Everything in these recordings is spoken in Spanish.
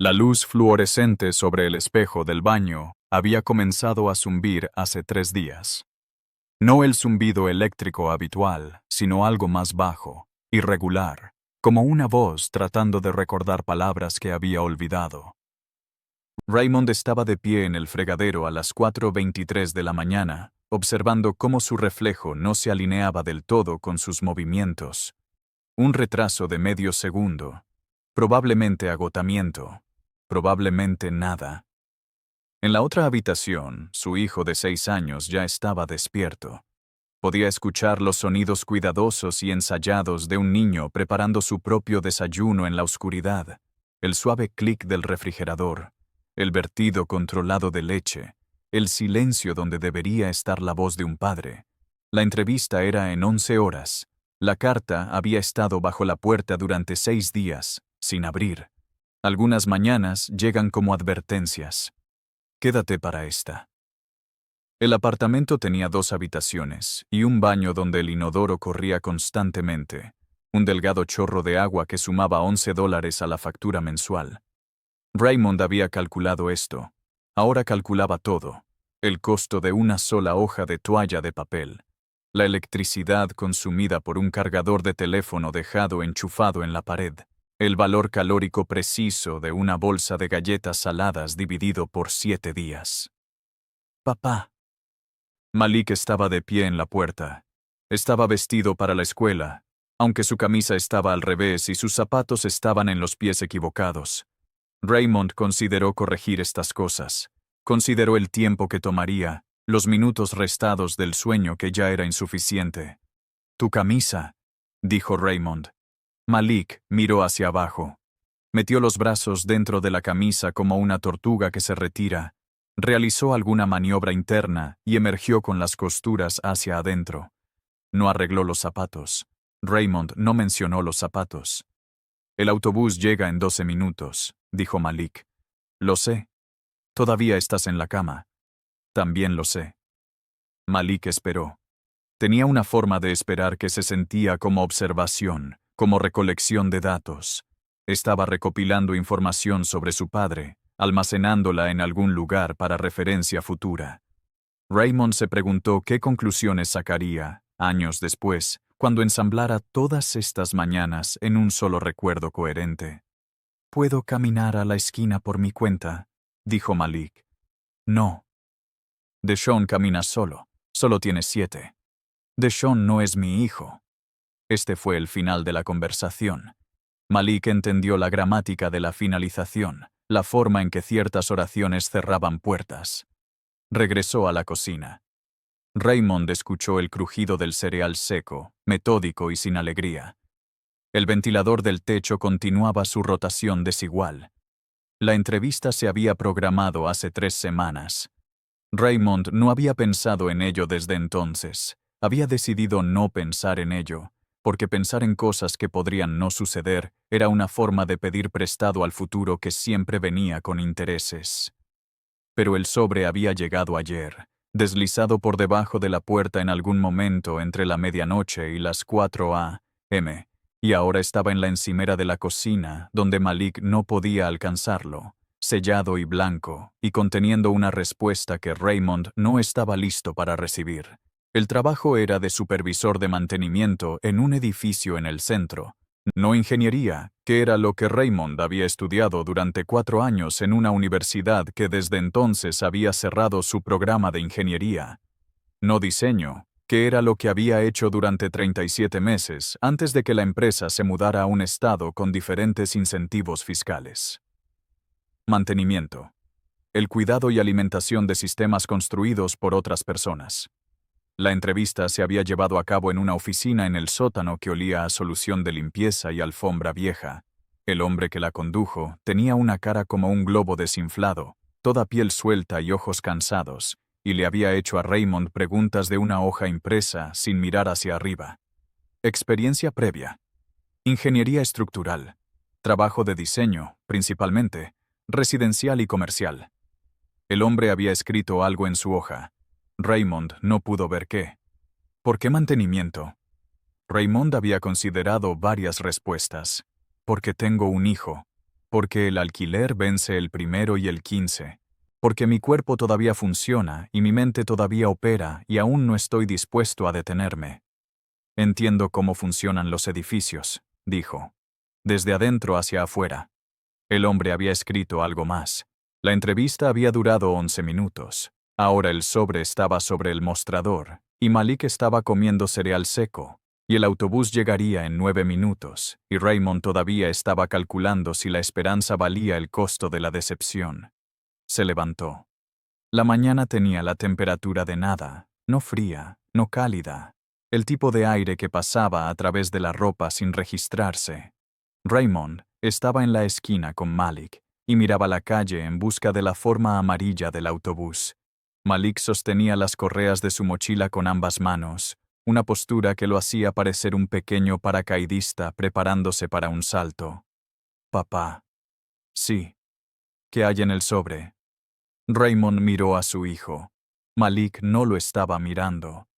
La luz fluorescente sobre el espejo del baño había comenzado a zumbir hace 3 días. No el zumbido eléctrico habitual, sino algo más bajo, irregular, como una voz tratando de recordar palabras que había olvidado. Raymond estaba de pie en el fregadero a las 4:23 de la mañana, observando cómo su reflejo no se alineaba del todo con sus movimientos. Un retraso de medio segundo. Probablemente agotamiento. Probablemente nada. En la otra habitación, su hijo de 6 años ya estaba despierto. Podía escuchar los sonidos cuidadosos y ensayados de un niño preparando su propio desayuno en la oscuridad, el suave clic del refrigerador, el vertido controlado de leche, el silencio donde debería estar la voz de un padre. La entrevista era en 11 horas. La carta había estado bajo la puerta durante 6 días, sin abrir. Algunas mañanas llegan como advertencias. Quédate para esta. El apartamento tenía 2 habitaciones y un baño donde el inodoro corría constantemente, un delgado chorro de agua que sumaba $11 a la factura mensual. Raymond había calculado esto. Ahora calculaba todo. El costo de una sola hoja de toalla de papel. La electricidad consumida por un cargador de teléfono dejado enchufado en la pared. El valor calórico preciso de una bolsa de galletas saladas dividido por 7 días. Papá. Malik estaba de pie en la puerta. Estaba vestido para la escuela, aunque su camisa estaba al revés y sus zapatos estaban en los pies equivocados. Raymond consideró corregir estas cosas. Consideró el tiempo que tomaría, los minutos restados del sueño que ya era insuficiente. «Tu camisa», dijo Raymond. Malik miró hacia abajo. Metió los brazos dentro de la camisa como una tortuga que se retira. Realizó alguna maniobra interna y emergió con las costuras hacia adentro. No arregló los zapatos. Raymond no mencionó los zapatos. «El autobús llega en 12 minutos», dijo Malik. «Lo sé. Todavía estás en la cama». «También lo sé». Malik esperó. Tenía una forma de esperar que se sentía como observación, como recolección de datos. Estaba recopilando información sobre su padre, almacenándola en algún lugar para referencia futura. Raymond se preguntó qué conclusiones sacaría, años después, cuando ensamblara todas estas mañanas en un solo recuerdo coherente. «¿Puedo caminar a la esquina por mi cuenta?», dijo Malik. «No». «Deshaun camina solo. Solo tiene 7. Deshaun no es mi hijo». Este fue el final de la conversación. Malik entendió la gramática de la finalización, la forma en que ciertas oraciones cerraban puertas. Regresó a la cocina. Raymond escuchó el crujido del cereal seco, metódico y sin alegría. El ventilador del techo continuaba su rotación desigual. La entrevista se había programado hace 3 semanas. Raymond no había pensado en ello desde entonces. Había decidido no pensar en ello, porque pensar en cosas que podrían no suceder era una forma de pedir prestado al futuro que siempre venía con intereses. Pero el sobre había llegado ayer, deslizado por debajo de la puerta en algún momento entre la medianoche y las 4 a.m., y ahora estaba en la encimera de la cocina, donde Malik no podía alcanzarlo, sellado y blanco, y conteniendo una respuesta que Raymond no estaba listo para recibir. El trabajo era de supervisor de mantenimiento en un edificio en el centro. No ingeniería, que era lo que Raymond había estudiado durante 4 años en una universidad que desde entonces había cerrado su programa de ingeniería. No diseño, que era lo que había hecho durante 37 meses antes de que la empresa se mudara a un estado con diferentes incentivos fiscales. Mantenimiento. El cuidado y alimentación de sistemas construidos por otras personas. La entrevista se había llevado a cabo en una oficina en el sótano que olía a solución de limpieza y alfombra vieja. El hombre que la condujo tenía una cara como un globo desinflado, toda piel suelta y ojos cansados, y le había hecho a Raymond preguntas de una hoja impresa sin mirar hacia arriba. Experiencia previa. Ingeniería estructural. Trabajo de diseño, principalmente, residencial y comercial. El hombre había escrito algo en su hoja. Raymond no pudo ver qué. ¿Por qué mantenimiento? Raymond había considerado varias respuestas. Porque tengo un hijo. Porque el alquiler vence el 1 y el 15. Porque mi cuerpo todavía funciona y mi mente todavía opera y aún no estoy dispuesto a detenerme. Entiendo cómo funcionan los edificios, dijo. Desde adentro hacia afuera. El hombre había escrito algo más. La entrevista había durado 11 minutos. Ahora el sobre estaba sobre el mostrador, y Malik estaba comiendo cereal seco, y el autobús llegaría en 9 minutos, y Raymond todavía estaba calculando si la esperanza valía el costo de la decepción. Se levantó. La mañana tenía la temperatura de nada, no fría, no cálida, el tipo de aire que pasaba a través de la ropa sin registrarse. Raymond estaba en la esquina con Malik y miraba la calle en busca de la forma amarilla del autobús. Malik sostenía las correas de su mochila con ambas manos, una postura que lo hacía parecer un pequeño paracaidista preparándose para un salto. Papá. Sí. ¿Qué hay en el sobre? Raymond miró a su hijo. Malik no lo estaba mirando.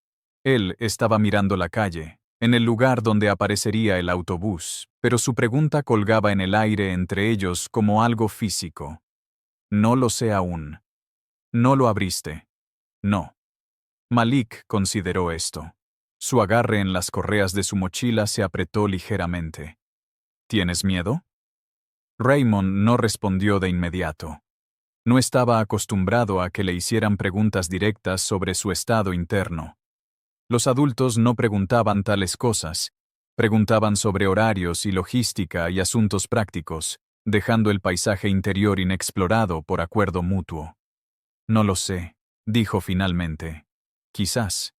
Él estaba mirando la calle, en el lugar donde aparecería el autobús, pero su pregunta colgaba en el aire entre ellos como algo físico. No lo sé aún. No lo abriste. No. Malik consideró esto. Su agarre en las correas de su mochila se apretó ligeramente. ¿Tienes miedo? Raymond no respondió de inmediato. No estaba acostumbrado a que le hicieran preguntas directas sobre su estado interno. Los adultos no preguntaban tales cosas. Preguntaban sobre horarios y logística y asuntos prácticos, dejando el paisaje interior inexplorado por acuerdo mutuo. No lo sé, dijo finalmente. Quizás.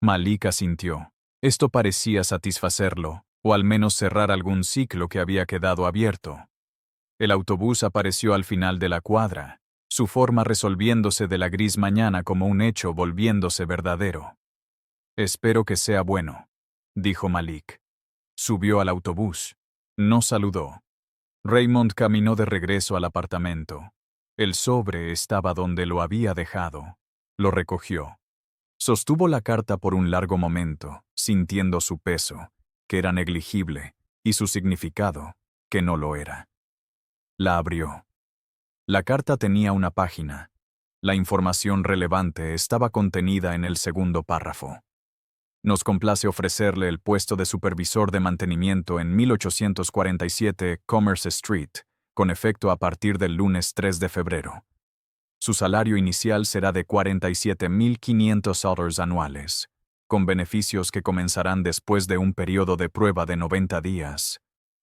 Malik asintió. Esto parecía satisfacerlo, o al menos cerrar algún ciclo que había quedado abierto. El autobús apareció al final de la cuadra, su forma resolviéndose de la gris mañana como un hecho volviéndose verdadero. Espero que sea bueno, dijo Malik. Subió al autobús. No saludó. Raymond caminó de regreso al apartamento. El sobre estaba donde lo había dejado. Lo recogió. Sostuvo la carta por un largo momento, sintiendo su peso, que era negligible, y su significado, que no lo era. La abrió. La carta tenía una página. La información relevante estaba contenida en el segundo párrafo. Nos complace ofrecerle el puesto de supervisor de mantenimiento en 1847 Commerce Street, con efecto a partir del lunes 3 de febrero. Su salario inicial será de $47,500 anuales, con beneficios que comenzarán después de un periodo de prueba de 90 días.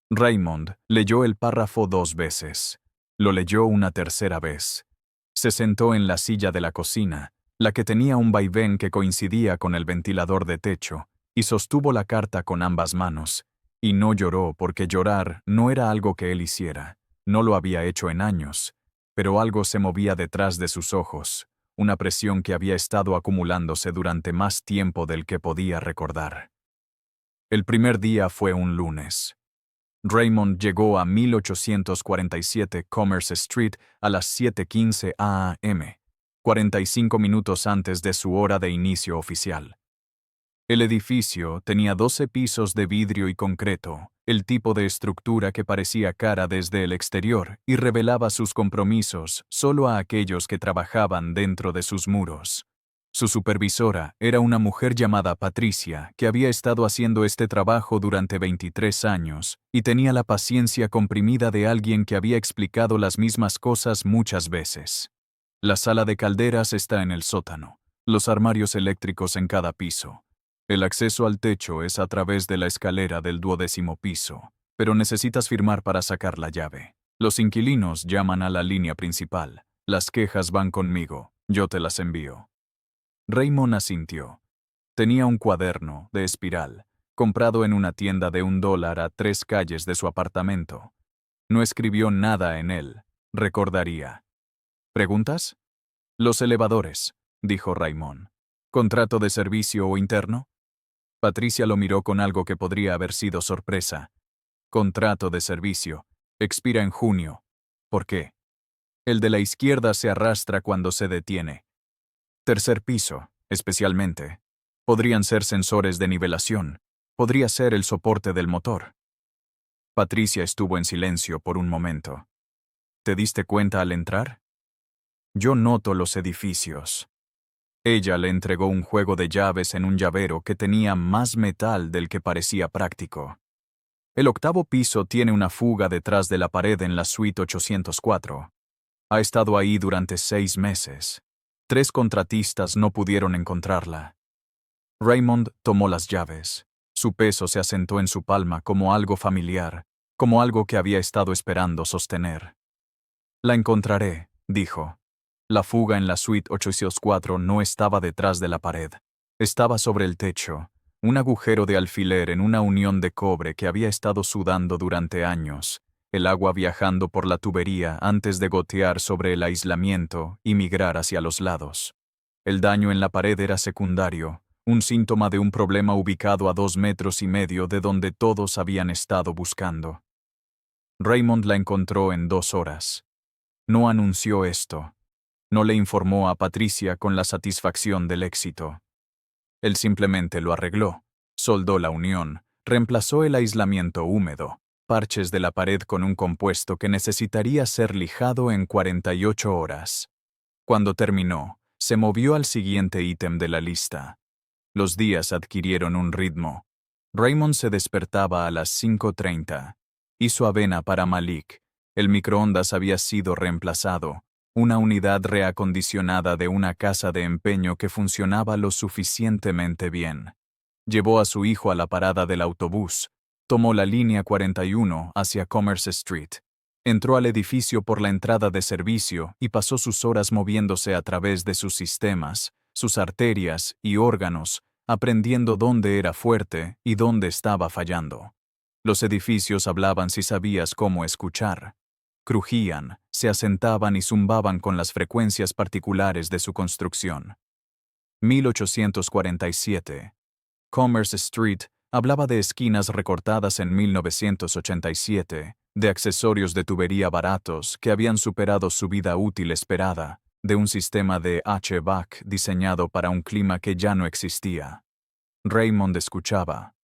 Raymond leyó el párrafo 2 veces. Lo leyó una tercera vez. Se sentó en la silla de la cocina, la que tenía un vaivén que coincidía con el ventilador de techo, y sostuvo la carta con ambas manos. Y no lloró porque llorar no era algo que él hiciera. No lo había hecho en años. Pero algo se movía detrás de sus ojos, una presión que había estado acumulándose durante más tiempo del que podía recordar. El primer día fue un lunes. Raymond llegó a 1847 Commerce Street a las 7:15 a.m., 45 minutos antes de su hora de inicio oficial. El edificio tenía 12 pisos de vidrio y concreto, el tipo de estructura que parecía cara desde el exterior y revelaba sus compromisos solo a aquellos que trabajaban dentro de sus muros. Su supervisora era una mujer llamada Patricia, que había estado haciendo este trabajo durante 23 años y tenía la paciencia comprimida de alguien que había explicado las mismas cosas muchas veces. La sala de calderas está en el sótano, los armarios eléctricos en cada piso. El acceso al techo es a través de la escalera del 12º piso, pero necesitas firmar para sacar la llave. Los inquilinos llaman a la línea principal. Las quejas van conmigo, yo te las envío. Raymond asintió. Tenía un cuaderno, de espiral, comprado en una tienda de $1 a 3 calles de su apartamento. No escribió nada en él, recordaría. ¿Preguntas? Los elevadores, dijo Raymond. ¿Contrato de servicio o interno? Patricia lo miró con algo que podría haber sido sorpresa. Contrato de servicio. Expira en junio. ¿Por qué? El de la izquierda se arrastra cuando se detiene. Tercer piso, especialmente. Podrían ser sensores de nivelación. Podría ser el soporte del motor. Patricia estuvo en silencio por un momento. ¿Te diste cuenta al entrar? Yo noto los edificios. Ella le entregó un juego de llaves en un llavero que tenía más metal del que parecía práctico. El octavo piso tiene una fuga detrás de la pared en la suite 804. Ha estado ahí durante 6 meses. 3 contratistas no pudieron encontrarla. Raymond tomó las llaves. Su peso se asentó en su palma como algo familiar, como algo que había estado esperando sostener. La encontraré, dijo. La fuga en la suite 804 no estaba detrás de la pared. Estaba sobre el techo, un agujero de alfiler en una unión de cobre que había estado sudando durante años, el agua viajando por la tubería antes de gotear sobre el aislamiento y migrar hacia los lados. El daño en la pared era secundario, un síntoma de un problema ubicado a 2,5 metros de donde todos habían estado buscando. Raymond la encontró en 2 horas. No anunció esto. No le informó a Patricia con la satisfacción del éxito. Él simplemente lo arregló, soldó la unión, reemplazó el aislamiento húmedo, parches de la pared con un compuesto que necesitaría ser lijado en 48 horas. Cuando terminó, se movió al siguiente ítem de la lista. Los días adquirieron un ritmo. Raymond se despertaba a las 5:30. Hizo avena para Malik. El microondas había sido reemplazado. Una unidad reacondicionada de una casa de empeño que funcionaba lo suficientemente bien. Llevó a su hijo a la parada del autobús. Tomó la línea 41 hacia Commerce Street. Entró al edificio por la entrada de servicio y pasó sus horas moviéndose a través de sus sistemas, sus arterias y órganos, aprendiendo dónde era fuerte y dónde estaba fallando. Los edificios hablaban si sabías cómo escuchar. Crujían, se asentaban y zumbaban con las frecuencias particulares de su construcción. 1847. Commerce Street hablaba de esquinas recortadas en 1987, de accesorios de tubería baratos que habían superado su vida útil esperada, de un sistema de HVAC diseñado para un clima que ya no existía. Raymond escuchaba.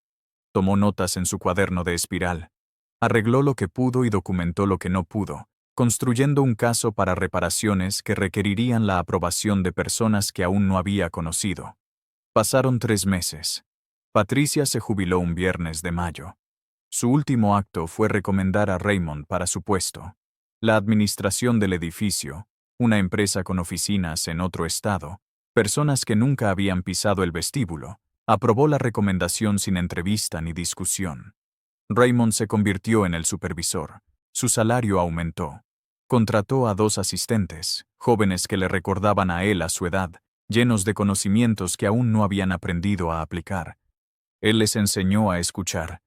Tomó notas en su cuaderno de espiral. Arregló lo que pudo y documentó lo que no pudo, construyendo un caso para reparaciones que requerirían la aprobación de personas que aún no había conocido. Pasaron 3 meses. Patricia se jubiló un viernes de mayo. Su último acto fue recomendar a Raymond para su puesto. La administración del edificio, una empresa con oficinas en otro estado, personas que nunca habían pisado el vestíbulo, aprobó la recomendación sin entrevista ni discusión. Raymond se convirtió en el supervisor. Su salario aumentó. Contrató a 2 asistentes, jóvenes que le recordaban a él a su edad, llenos de conocimientos que aún no habían aprendido a aplicar. Él les enseñó a escuchar.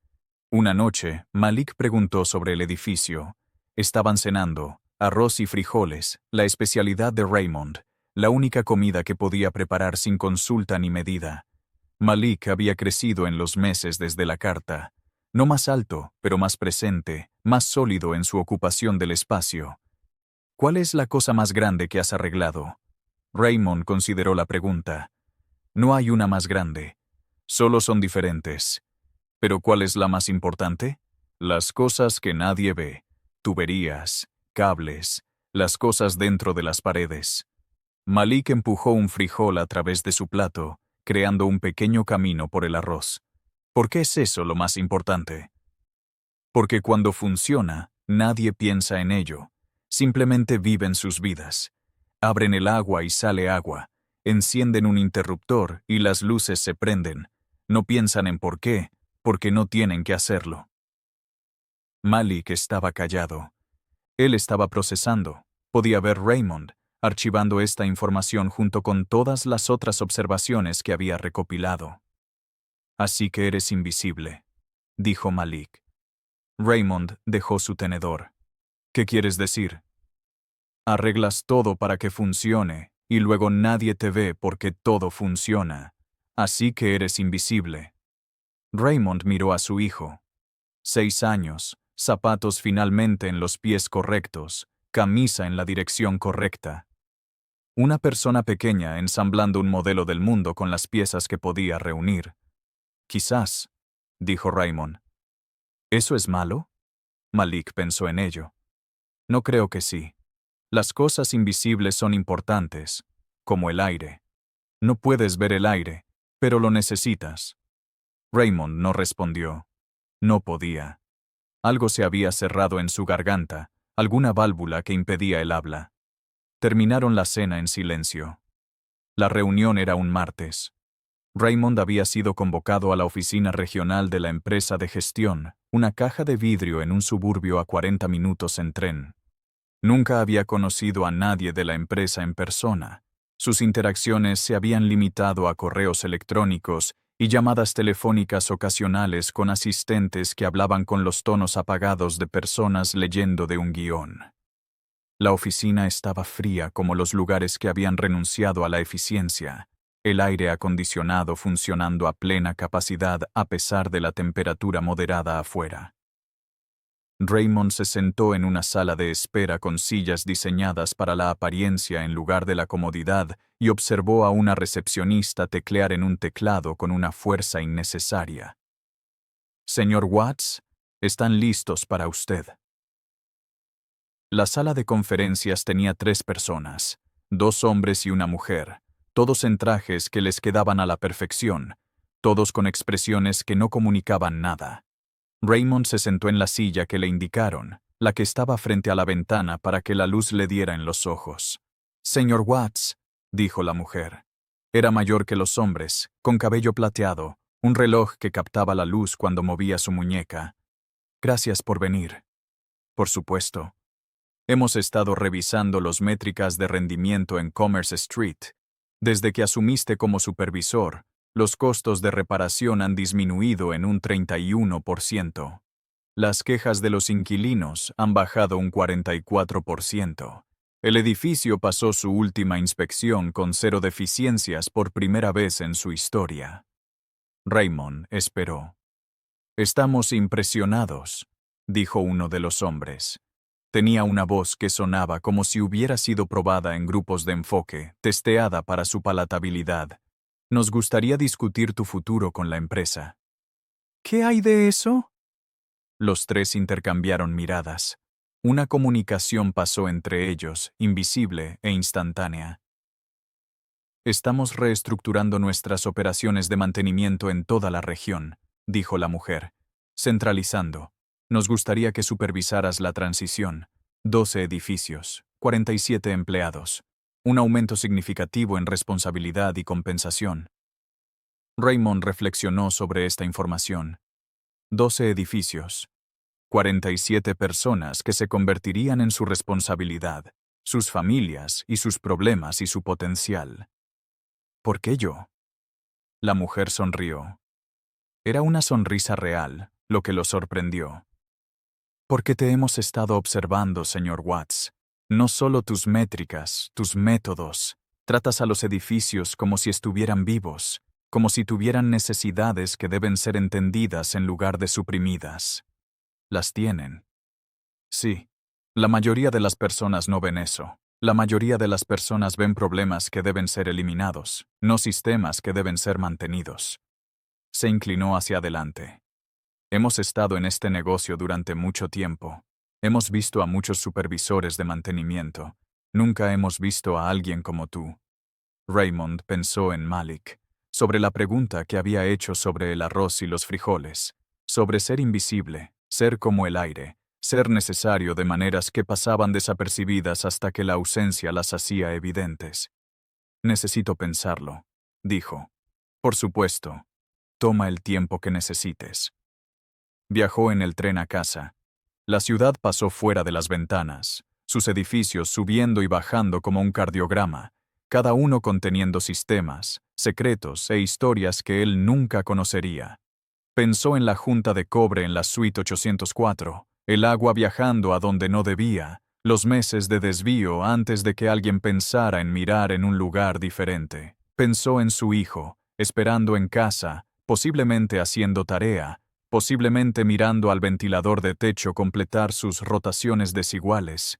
Una noche, Malik preguntó sobre el edificio. Estaban cenando, arroz y frijoles, la especialidad de Raymond, la única comida que podía preparar sin consulta ni medida. Malik había crecido en los meses desde la carta. No más alto, pero más presente, más sólido en su ocupación del espacio. ¿Cuál es la cosa más grande que has arreglado? Raymond consideró la pregunta. No hay una más grande. Solo son diferentes. ¿Pero cuál es la más importante? Las cosas que nadie ve. Tuberías, cables, las cosas dentro de las paredes. Malik empujó un frijol a través de su plato, creando un pequeño camino por el arroz. ¿Por qué es eso lo más importante? Porque cuando funciona, nadie piensa en ello. Simplemente viven sus vidas. Abren el agua y sale agua. Encienden un interruptor y las luces se prenden. No piensan en por qué, porque no tienen que hacerlo. Malik estaba callado. Él estaba procesando. Podía ver Raymond, archivando esta información junto con todas las otras observaciones que había recopilado. Así que eres invisible, dijo Malik. Raymond dejó su tenedor. ¿Qué quieres decir? Arreglas todo para que funcione, y luego nadie te ve porque todo funciona. Así que eres invisible. Raymond miró a su hijo. 6 años, zapatos finalmente en los pies correctos, camisa en la dirección correcta. Una persona pequeña ensamblando un modelo del mundo con las piezas que podía reunir. Quizás, dijo Raymond. ¿Eso es malo? Malik pensó en ello. No creo que sí. Las cosas invisibles son importantes, como el aire. No puedes ver el aire, pero lo necesitas. Raymond no respondió. No podía. Algo se había cerrado en su garganta, alguna válvula que impedía el habla. Terminaron la cena en silencio. La reunión era un martes. Raymond había sido convocado a la oficina regional de la empresa de gestión, una caja de vidrio en un suburbio a 40 minutos en tren. Nunca había conocido a nadie de la empresa en persona. Sus interacciones se habían limitado a correos electrónicos y llamadas telefónicas ocasionales con asistentes que hablaban con los tonos apagados de personas leyendo de un guión. La oficina estaba fría como los lugares que habían renunciado a la eficiencia, el aire acondicionado funcionando a plena capacidad a pesar de la temperatura moderada afuera. Raymond se sentó en una sala de espera con sillas diseñadas para la apariencia en lugar de la comodidad y observó a una recepcionista teclear en un teclado con una fuerza innecesaria. «Señor Watts, están listos para usted». La sala de conferencias tenía 3 personas, 2 hombres y una mujer, todos en trajes que les quedaban a la perfección, todos con expresiones que no comunicaban nada. Raymond se sentó en la silla que le indicaron, la que estaba frente a la ventana para que la luz le diera en los ojos. «Señor Watts», dijo la mujer. Era mayor que los hombres, con cabello plateado, un reloj que captaba la luz cuando movía su muñeca. «Gracias por venir». «Por supuesto. Hemos estado revisando las métricas de rendimiento en Commerce Street. Desde que asumiste como supervisor, los costos de reparación han disminuido en un 31%. Las quejas de los inquilinos han bajado un 44%. El edificio pasó su última inspección con 0 deficiencias por primera vez en su historia. Raymond esperó. «Estamos impresionados», dijo uno de los hombres. Tenía una voz que sonaba como si hubiera sido probada en grupos de enfoque, testeada para su palatabilidad. «Nos gustaría discutir tu futuro con la empresa». «¿Qué hay de eso?». Los 3 intercambiaron miradas. Una comunicación pasó entre ellos, invisible e instantánea. «Estamos reestructurando nuestras operaciones de mantenimiento en toda la región», dijo la mujer, centralizando. «Nos gustaría que supervisaras la transición. 12 edificios, 47 empleados. Un aumento significativo en responsabilidad y compensación». Raymond reflexionó sobre esta información. 12 edificios, 47 personas que se convertirían en su responsabilidad, sus familias y sus problemas y su potencial. «¿Por qué yo?». La mujer sonrió. Era una sonrisa real, lo que lo sorprendió. «Porque te hemos estado observando, señor Watts. No solo tus métricas, tus métodos. Tratas a los edificios como si estuvieran vivos, como si tuvieran necesidades que deben ser entendidas en lugar de suprimidas. Las tienen». «Sí. La mayoría de las personas no ven eso. La mayoría de las personas ven problemas que deben ser eliminados, no sistemas que deben ser mantenidos». Se inclinó hacia adelante. «Hemos estado en este negocio durante mucho tiempo. Hemos visto a muchos supervisores de mantenimiento. Nunca hemos visto a alguien como tú». Raymond pensó en Malik, sobre la pregunta que había hecho sobre el arroz y los frijoles, sobre ser invisible, ser como el aire, ser necesario de maneras que pasaban desapercibidas hasta que la ausencia las hacía evidentes. «Necesito pensarlo», dijo. «Por supuesto. Toma el tiempo que necesites». Viajó en el tren a casa. La ciudad pasó fuera de las ventanas, sus edificios subiendo y bajando como un cardiograma, cada uno conteniendo sistemas, secretos e historias que él nunca conocería. Pensó en la junta de cobre en la suite 804, el agua viajando a donde no debía, los meses de desvío antes de que alguien pensara en mirar en un lugar diferente. Pensó en su hijo, esperando en casa, posiblemente haciendo tarea, posiblemente mirando al ventilador de techo completar sus rotaciones desiguales.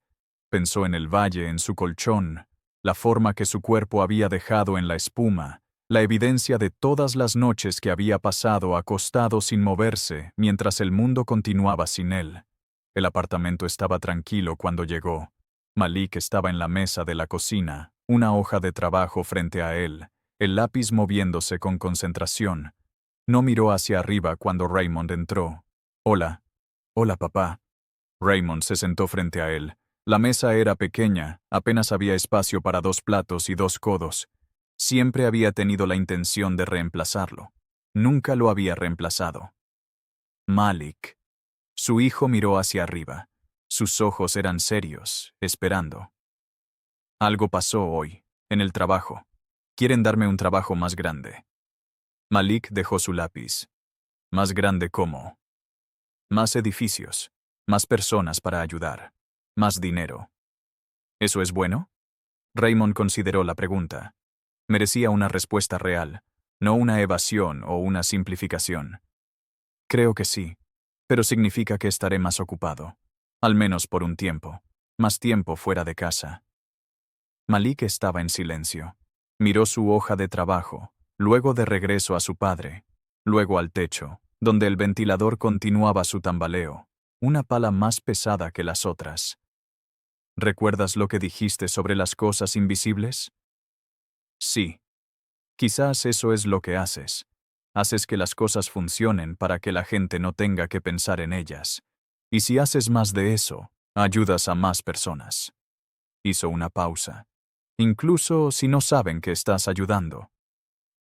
Pensó en el valle, en su colchón, la forma que su cuerpo había dejado en la espuma, la evidencia de todas las noches que había pasado acostado sin moverse mientras el mundo continuaba sin él. El apartamento estaba tranquilo cuando llegó. Malik estaba en la mesa de la cocina, una hoja de trabajo frente a él, el lápiz moviéndose con concentración. No miró hacia arriba cuando Raymond entró. Hola. Hola, papá. Raymond se sentó frente a él. La mesa era pequeña, apenas había espacio para 2 platos y 2 codos. Siempre había tenido la intención de reemplazarlo. Nunca lo había reemplazado. Malik. Su hijo miró hacia arriba. Sus ojos eran serios, esperando. Algo pasó hoy, en el trabajo. Quieren darme un trabajo más grande. Malik dejó su lápiz. ¿Más grande cómo? Más edificios, más personas para ayudar, más dinero. ¿Eso es bueno? Raymond consideró la pregunta. Merecía una respuesta real, no una evasión o una simplificación. Creo que sí, pero significa que estaré más ocupado. Al menos por un tiempo. Más tiempo fuera de casa. Malik estaba en silencio. Miró su hoja de trabajo, luego de regreso a su padre, luego al techo, donde el ventilador continuaba su tambaleo, una pala más pesada que las otras. ¿Recuerdas lo que dijiste sobre las cosas invisibles? Sí. Quizás eso es lo que haces. Haces que las cosas funcionen para que la gente no tenga que pensar en ellas. Y si haces más de eso, ayudas a más personas. Hizo una pausa. Incluso si no saben que estás ayudando.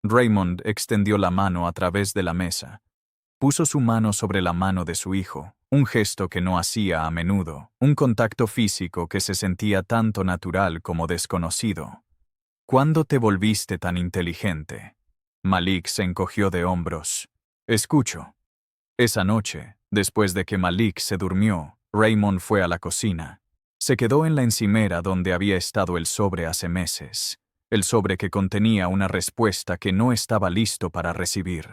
Raymond extendió la mano a través de la mesa. Puso su mano sobre la mano de su hijo, un gesto que no hacía a menudo, un contacto físico que se sentía tanto natural como desconocido. ¿Cuándo te volviste tan inteligente? Malik se encogió de hombros. Escucho. Esa noche, después de que Malik se durmió, Raymond fue a la cocina. Se quedó en la encimera donde había estado el sobre hace meses. El sobre que contenía una respuesta que no estaba listo para recibir.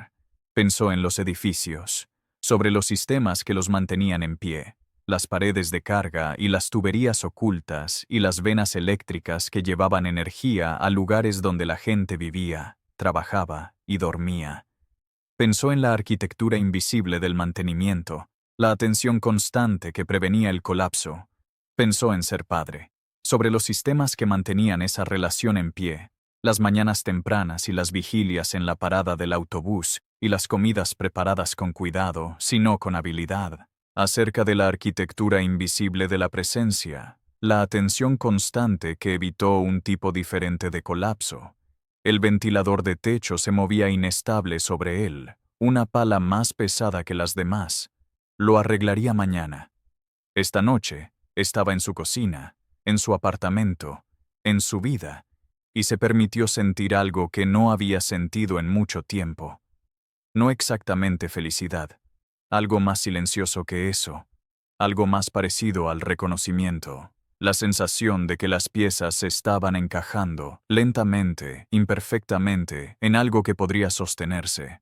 Pensó en los edificios, sobre los sistemas que los mantenían en pie, las paredes de carga y las tuberías ocultas y las venas eléctricas que llevaban energía a lugares donde la gente vivía, trabajaba y dormía. Pensó en la arquitectura invisible del mantenimiento, la atención constante que prevenía el colapso. Pensó en ser padre, sobre los sistemas que mantenían esa relación en pie, las mañanas tempranas y las vigilias en la parada del autobús y las comidas preparadas con cuidado, si no con habilidad, acerca de la arquitectura invisible de la presencia, la atención constante que evitó un tipo diferente de colapso. El ventilador de techo se movía inestable sobre él, una pala más pesada que las demás. Lo arreglaría mañana. Esta noche, estaba en su cocina, en su apartamento, en su vida, y se permitió sentir algo que no había sentido en mucho tiempo. No exactamente felicidad, algo más silencioso que eso, algo más parecido al reconocimiento, la sensación de que las piezas se estaban encajando, lentamente, imperfectamente, en algo que podría sostenerse,